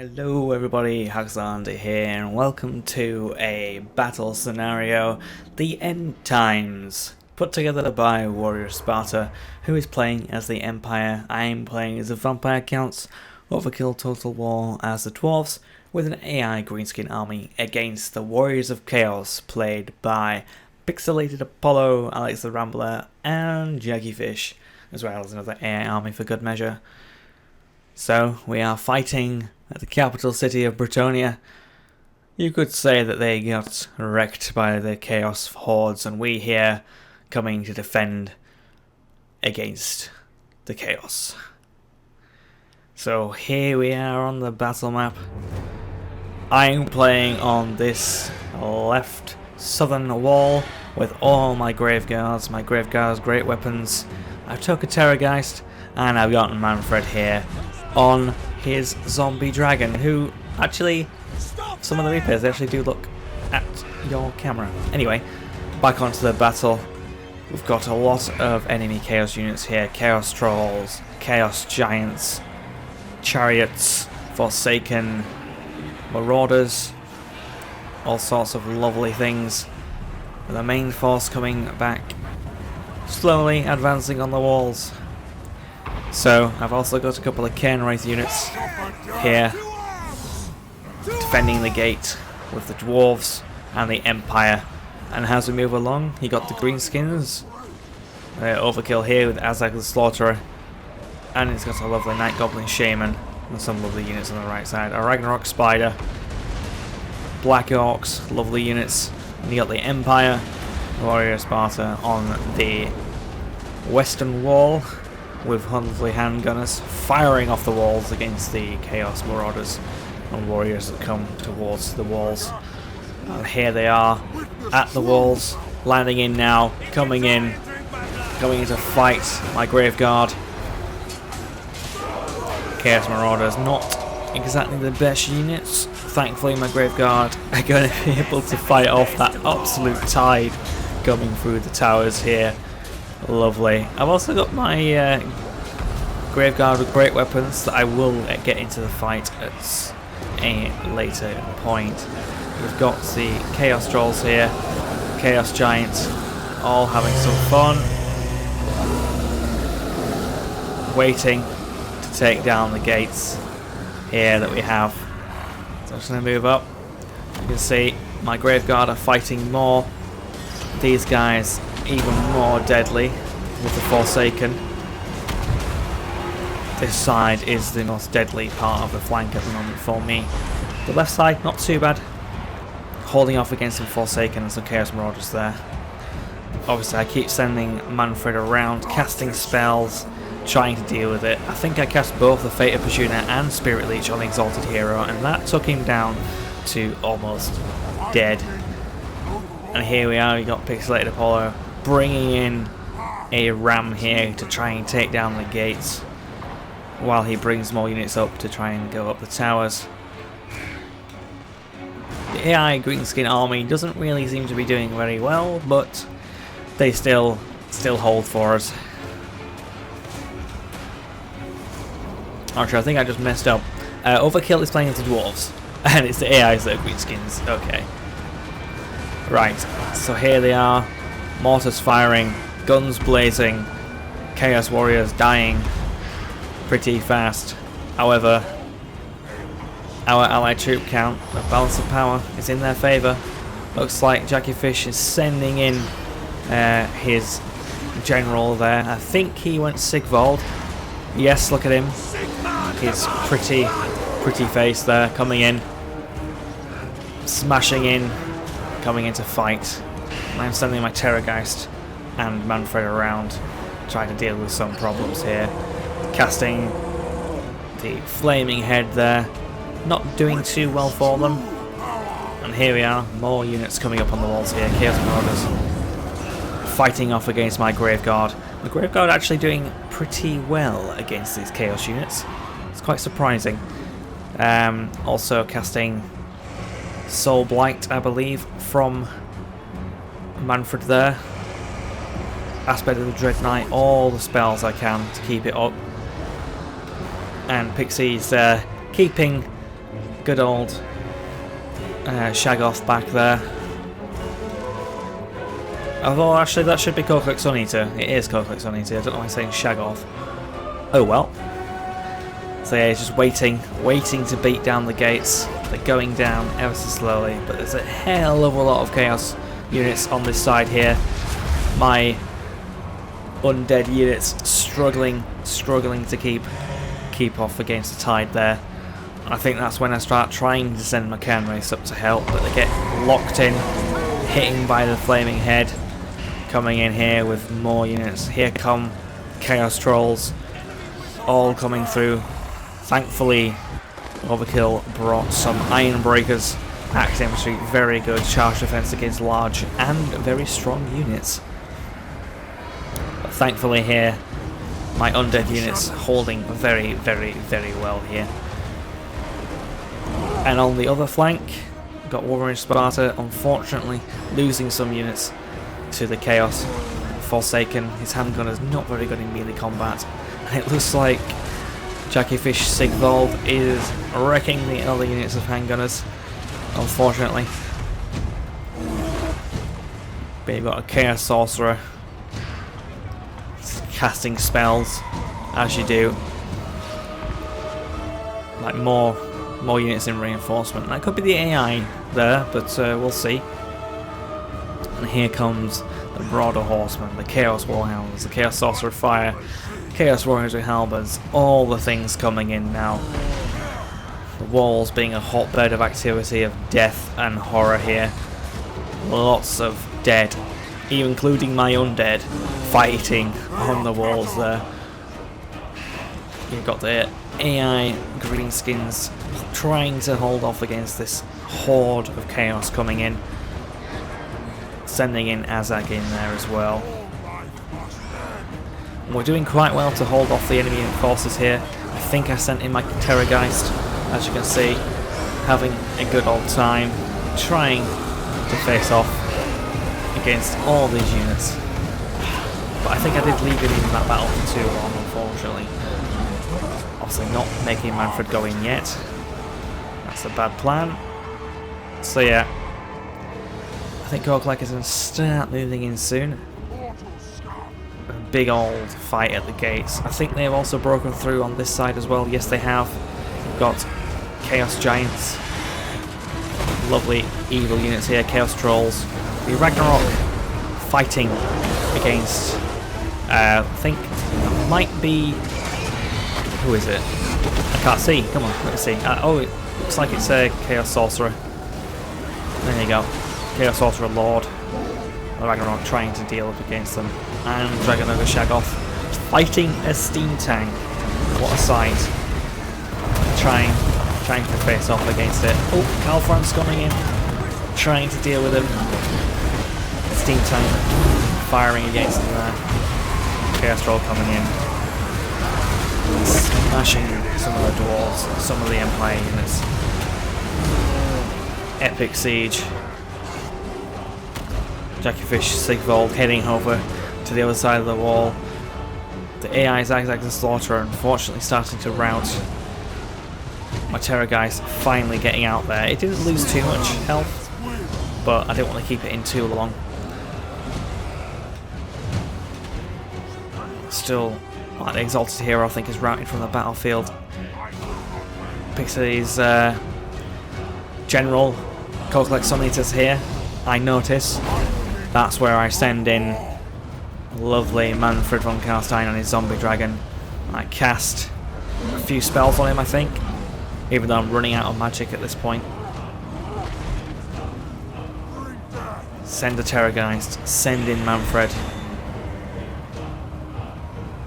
Hello everybody, Haxlander here, and welcome to a battle scenario, The End Times, put together by WarriorOfSparta, who is playing as the Empire. I am playing as the Vampire Counts, Overkill Total War as the Dwarves, with an AI greenskin army against the Warriors of Chaos, played by PixelatedApollo, Alex the Rambler, and JackieFish, as well as another AI army for good measure. So, we are fighting at the capital city of Britonia. You could say that they got wrecked by the Chaos Hordes, and we here coming to defend against the Chaos. So here we are on the battle map. I'm playing on this left southern wall with all my Graveguards, great weapons. I took a Terrorgeist, and I've gotten Manfred here on his zombie dragon, who actually, some of the replays, they actually do look at your camera. Anyway, back onto the battle. We've got a lot of enemy chaos units here: chaos trolls, chaos giants, chariots, forsaken, marauders, all sorts of lovely things. With the main force coming back, slowly advancing on the walls. So, I've also got a couple of Cairnwraith units here, defending the gate with the Dwarves and the Empire. And as we move along, you got the Greenskins, Overkill here with Azag the Slaughterer, and he's got a lovely Night Goblin Shaman, and some lovely units on the right side. A Ragnarok Spider, Black Orcs, lovely units, and you got the Empire, WarriorOfSparta on the western wall, with lovely handgunners firing off the walls against the Chaos Marauders and warriors that come towards the walls. And here they are at the walls, landing in now, coming in to fight my Graveguard. Chaos Marauders, not exactly the best units. Thankfully my Graveguard are going to be able to fight off that absolute tide coming through the towers here. Lovely. I've also got my Graveguard with great weapons that I will get into the fight at a later point. We've got the Chaos Trolls here, Chaos Giants, all having some fun, waiting to take down the gates here that we have. So I'm just going to move up. You can see my Graveguard are fighting more. These guys even more deadly with the Forsaken. This side is the most deadly part of the flank at the moment for me. The left side, not too bad. Holding off against some Forsaken and some Chaos Marauders there. Obviously I keep sending Manfred around, casting spells, trying to deal with it. I think I cast both the Fate of Pashuna and Spirit Leech on the Exalted Hero, and that took him down to almost dead. And here we are, we got PixelatedApollo bringing in a ram here to try and take down the gates, while he brings more units up to try and go up the towers. The AI Greenskin army doesn't really seem to be doing very well, but they still hold for us. Actually, I think I just messed up. Overkill is playing as the Dwarves, and it's the AIs that are Greenskins. Okay. Right, so here they are, mortars firing, guns blazing, Chaos Warriors dying pretty fast. However, our allied troop count, the balance of power, is in their favour. Looks like JackieFish is sending in his general there. I think he went Sigvald. Yes, look at him. His pretty face there, coming in, smashing in, coming in to fight. I'm sending my Terrorgeist and Manfred around, trying to deal with some problems here. Casting the Flaming Head there, not doing too well for them. And here we are, more units coming up on the walls here. Chaos Marauders fighting off against my Graveguard. The Graveguard actually doing pretty well against these Chaos units. It's quite surprising. Also casting Soul Blight, I believe, from Manfred there. Aspect of the Dread Knight, all the spells I can to keep it up. And Pixie's keeping Good old Shag-Off back there. Although actually that should be Coquelix Sun-Eater. It is Coquelix Sun-Eater. I don't know why I'm saying Shag-Off. Oh well. So yeah, he's just waiting to beat down the gates. They're going down ever so slowly, but there's a hell of a lot of Chaos units on this side here. My undead units struggling to keep off against the tide there. I think that's when I start trying to send my can race up to help, but they get locked in, hitting by the flaming head. Coming in here with more units. Here come Chaos Trolls, all coming through. Thankfully, Overkill brought some Iron Breakers. Axe Infantry, very good charge defense against large and very strong units. But thankfully here, my undead units holding very well here. And on the other flank, got WarriorOfSparta, unfortunately losing some units to the Chaos. Forsaken, his handgun is not very good in melee combat. And it looks like JackieFish Sigvold is wrecking the other units of handgunners, unfortunately. But you've got a Chaos Sorcerer casting spells, as you do. Like more units in reinforcement. That could be the AI there, but we'll see. And here comes the Broader Horsemen, the Chaos Warhounds, the Chaos Sorcerer Fire, Chaos Warriors with halberds, all the things coming in now. The walls being a hotbed of activity, of death and horror here. Lots of dead, including my undead, fighting on the walls there. You've got the AI greenskins trying to hold off against this horde of chaos coming in. Sending in Azag in there as well. We're doing quite well to hold off the enemy forces here. I think I sent in my Terrorgeist, as you can see, having a good old time, trying to face off against all these units. But I think I did leave it in that battle for too long, unfortunately. Obviously not making Manfred go in yet. That's a bad plan. So yeah, I think Coquelix is going to start moving in soon. A big old fight at the gates. I think they've also broken through on this side as well. Yes, they have. We've got Chaos Giants. Lovely evil units here. Chaos Trolls. The Ragnarok fighting against, I think that might be, who is it? I can't see. Come on, let's see. Oh, it looks like it's a Chaos Sorcerer. There you go. Chaos Sorcerer Lord. The Ragnarok trying to deal up against them. And Dragonoga Shag-Off fighting a steam tank. What a sight. Trying to face off against it. Oh, Calfran's coming in. Trying to deal with him. Steam tank firing against him there. Chaos Troll coming in. Smashing some of the dwarves, some of the Empire units. Epic siege. JackieFish Sigvold heading over to the other side of the wall. The AI Zagzag and Slaughter are unfortunately starting to rout. My Terrorgeist finally getting out there. It didn't lose too much health, but I didn't want to keep it in too long. Still, like the Exalted Hero I think is routed from the battlefield. Pixie's General Coquelix Sun-Eaters here, I notice. That's where I send in lovely Manfred von Karstein on his zombie dragon. I cast a few spells on him, I think, even though I'm running out of magic at this point. Send a Terrorgeist, send in Manfred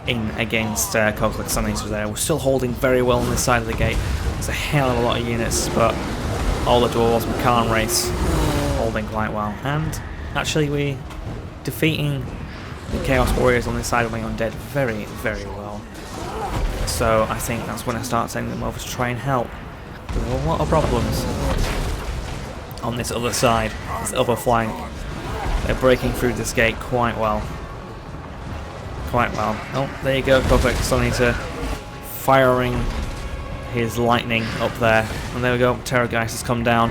in against Coquelix Sun-Eaters there. We're still holding very well on this side of the gate. There's a hell of a lot of units, but all the dwarves and Khan race holding quite well. And actually we defeating the Chaos Warriors on this side of my undead very well. So I think that's when I start sending them over to try and help. There are a lot of problems on this other side, this other flank. They're breaking through this gate quite well. Oh, there you go, Coquelix Sun-Eater firing his lightning up there. And there we go, Terrorgeist has come down,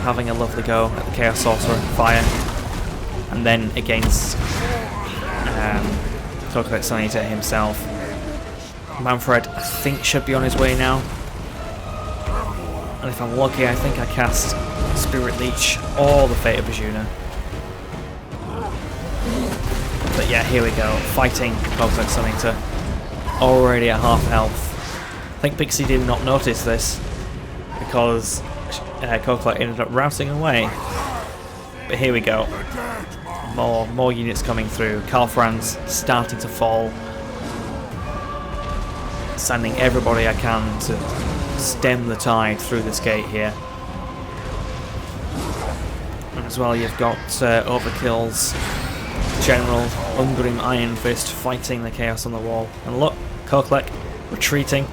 having a lovely go at the Chaos Sorcerer fire. And then against PixelatedApollo himself. Manfred, I think, should be on his way now. And if I'm lucky, I think I cast Spirit Leech or the Fate of Bajuna. But yeah, here we go, fighting PixelatedApollo, already at half health. I think Pixie did not notice this, because Coquelet ended up routing away. But here we go, more units coming through. Karl Franz starting to fall. Sending everybody I can to stem the tide through this gate here. And as well, you've got Overkill's General Ungrim Iron Fist fighting the chaos on the wall. And look, Coquelet retreating,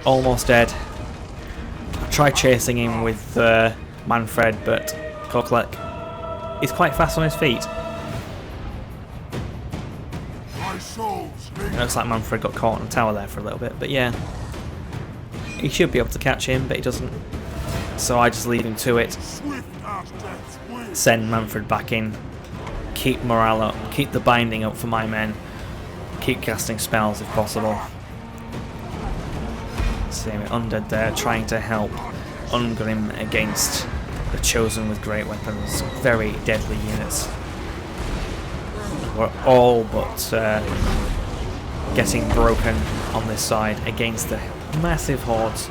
almost dead. I tried chasing him with Manfred, but Coquelet is quite fast on his feet. It looks like Manfred got caught in the tower there for a little bit, but yeah. He should be able to catch him, but he doesn't. So I just leave him to it. Send Manfred back in. Keep morale up. Keep the binding up for my men. Keep casting spells if possible. Same Undead there, trying to help Ungrim against the Chosen with great weapons. Very deadly units. We're all but getting broken on this side against the massive hordes.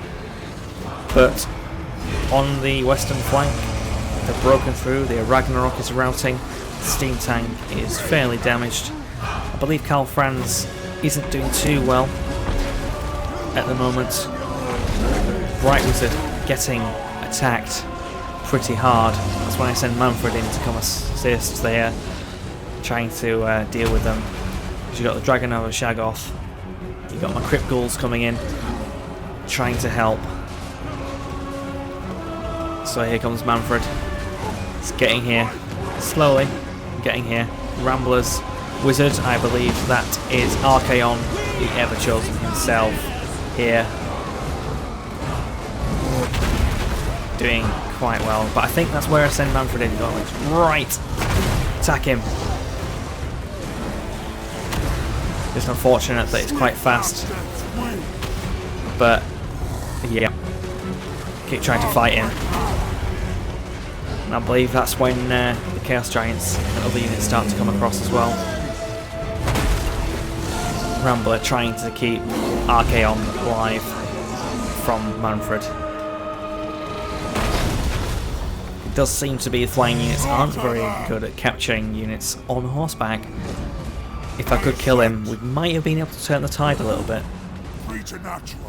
But on the western flank, they've broken through. The Ragnarok is routing. The steam tank is fairly damaged. I believe Karl Franz isn't doing too well at the moment. Bright Wizard getting attacked pretty hard. That's when I send Manfred in to come assist there, trying to deal with them. You've got the Dragon over Shaggoth. You've got my Crypt Ghouls coming in, trying to help. So here comes Manfred. It's getting here. Slowly getting here. Ramblers. Wizard, I believe that is Archaon, the Ever-Chosen himself, here. Doing quite well. But I think that's where I send Manfred in. Right! Attack him. Just unfortunate that it's quite fast. But, yeah. Keep trying to fight him. And I believe that's when the Chaos Giants and other units start to come across as well. Rambler trying to keep Archaon alive from Manfred. It does seem to be the flying units aren't very good at capturing units on horseback. If I could kill him, we might have been able to turn the tide a little bit.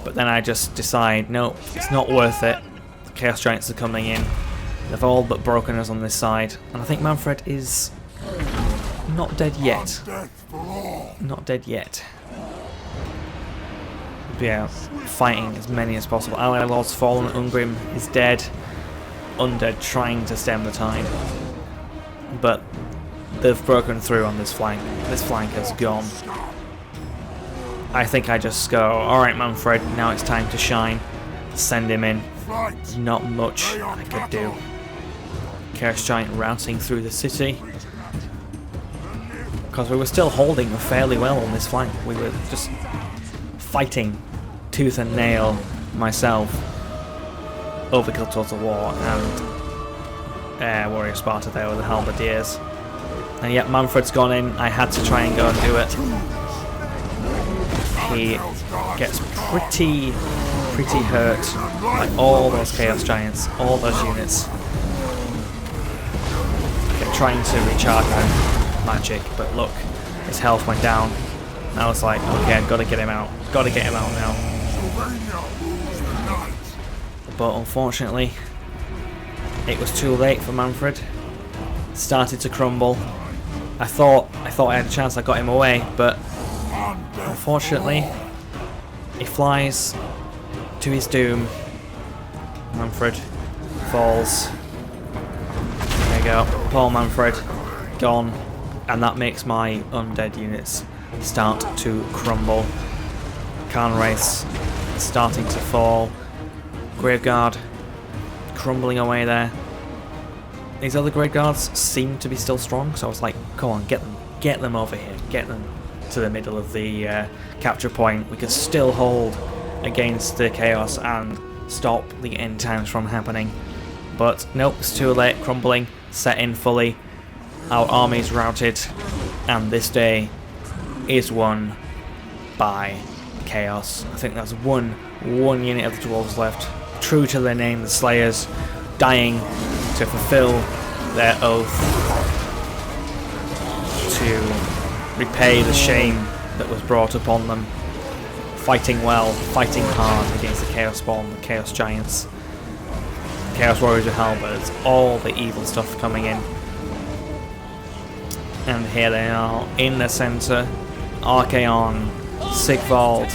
But then I just decide, no, it's not worth it. The Chaos Giants are coming in. They've all but broken us on this side. And I think Manfred is not dead yet. Not dead yet. But yeah, fighting as many as possible. Ally Lord's fallen, Ungrim is dead. Undead trying to stem the tide. But they've broken through on this flank. This flank has gone. I think I just go, alright Manfred, now it's time to shine. Send him in. There's not much I could do. Chaos Giant routing through the city. Because we were still holding fairly well on this flank. We were just fighting tooth and nail, myself, Overkill Total War, and WarriorOfSparta there with the Halberdiers. And yet Manfred's gone in. I had to try and go and do it. He gets pretty hurt by all those Chaos Giants, all those units. Kept trying to recharge my magic, but look, his health went down. And I was like, okay, I've got to get him out. Got to get him out now. But unfortunately, it was too late for Manfred. Started to crumble. I thought I had a chance. I got him away, but unfortunately, he flies to his doom. Manfred falls. There you go. Poor Manfred, gone, and that makes my undead units start to crumble. Khan Race starting to fall. Graveguard crumbling away there. These other Graveguards seem to be still strong, so I was like, come on, get them over here, get them to the middle of the capture point. We could still hold against the Chaos and stop the end times from happening. But nope, it's too late, crumbling, set in fully. Our army's routed, and this day is won by Chaos. I think that's one unit of the Dwarves left, true to their name, the Slayers, dying to fulfill their oath to repay the shame that was brought upon them. Fighting well, fighting hard against the Chaos Spawn, the Chaos Giants, Chaos Warriors of Hell, but it's all the evil stuff coming in. And here they are in the centre. Archaon, Sigvald.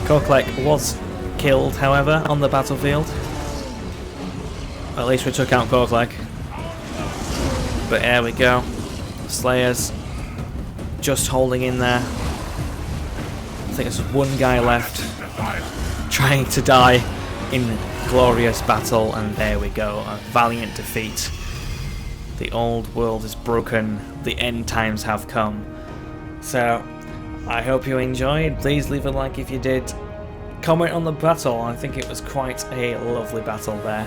Koklek was killed, however, on the battlefield. At least we took out Koklek. But there we go. Slayers just holding in there. I think there's one guy left trying to die in glorious battle, and there we go. A valiant defeat. The old world is broken. The end times have come. So, I hope you enjoyed. Please leave a like if you did. Comment on the battle. I think it was quite a lovely battle there.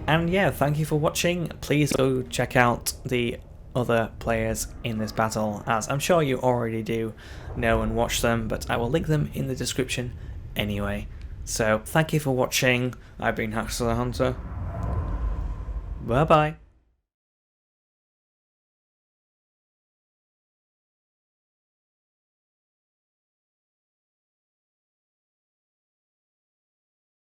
And yeah, thank you for watching. Please go check out the other players in this battle, as I'm sure you already do know and watch them, but I will link them in the description anyway. So, thank you for watching. I've been Haxor the Hunter. Bye bye.